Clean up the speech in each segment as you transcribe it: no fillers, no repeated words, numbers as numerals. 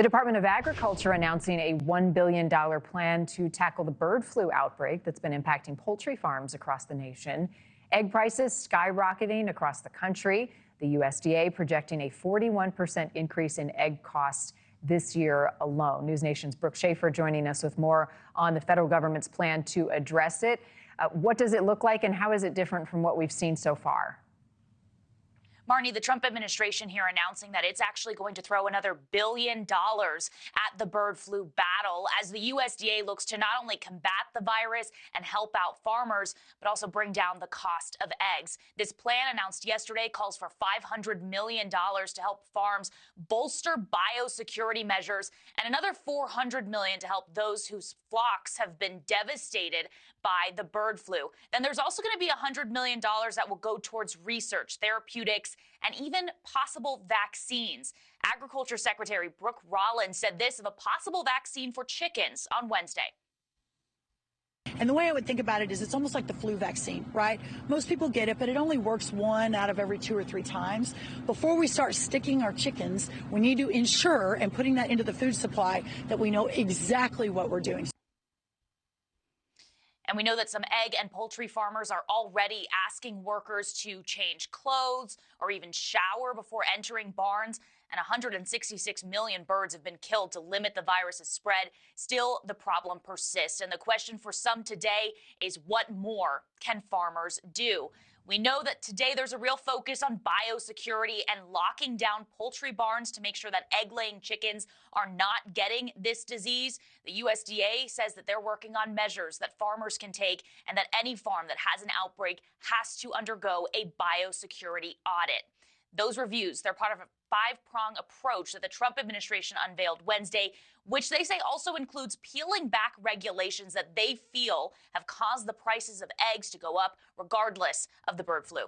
The Department of Agriculture announcing a $1 billion plan to tackle the bird flu outbreak that's been impacting poultry farms across the nation. Egg prices skyrocketing across the country. The USDA projecting a 41% increase in egg costs this year alone. NewsNation's Brooke Schaefer joining us with more on the federal government's plan to address it. What does it look like and how is it different from what we've seen so far? Marni, the Trump administration here announcing that it's actually going to throw another $1 billion at the bird flu battle as the USDA looks to not only combat the virus and help out farmers, but also bring down the cost of eggs. This plan announced yesterday calls for $500 million to help farms bolster biosecurity measures and another $400 million to help those whose flocks have been devastated by the bird flu. Then there's also going to be $100 million that will go towards research, therapeutics, and even possible vaccines. Agriculture Secretary Brooke Rollins said this of a possible vaccine for chickens on Wednesday. And the way I would think about it is it's almost like the flu vaccine, right? Most people get it, but it only works 1 out of every 2 or 3 times. Before we start sticking our chickens, we need to ensure and putting that into the food supply that we know exactly what we're doing. And we know that some egg and poultry farmers are already asking workers to change clothes or even shower before entering barns. And 166 million birds have been killed to limit the virus's spread. Still, the problem persists. And the question for some today is what more can farmers do? We know that today there's a real focus on biosecurity and locking down poultry barns to make sure that egg-laying chickens are not getting this disease. The USDA says that they're working on measures that farmers can take and that any farm that has an outbreak has to undergo a biosecurity audit. Those reviews, they're part of a 5-prong approach that the Trump administration unveiled Wednesday, which they say also includes peeling back regulations that they feel have caused the prices of eggs to go up regardless of the bird flu.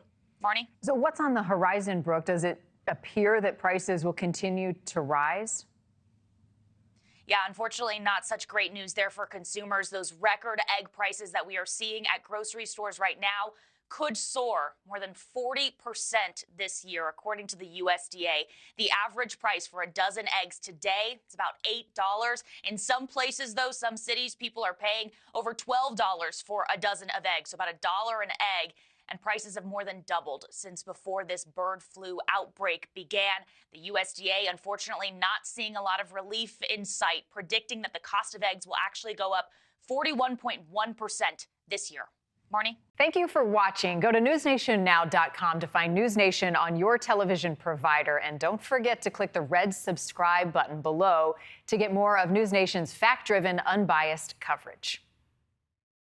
Marni? So what's on the horizon, Brooke? Does it appear that prices will continue to rise? Yeah, unfortunately, not such great news there for consumers. Those record egg prices that we are seeing at grocery stores right now could soar more than 40% this year, according to the USDA. The average price for a dozen eggs today is about $8. In some places, though, some cities, people are paying over $12 for a dozen of eggs, so about $1 an egg. And prices have more than doubled since before this bird flu outbreak began. The USDA, unfortunately, not seeing a lot of relief in sight, predicting that the cost of eggs will actually go up 41.1% this year. Marni? Thank you for watching. Go to newsnationnow.com to find NewsNation on your television provider. And don't forget to click the red subscribe button below to get more of NewsNation's fact-driven, unbiased coverage.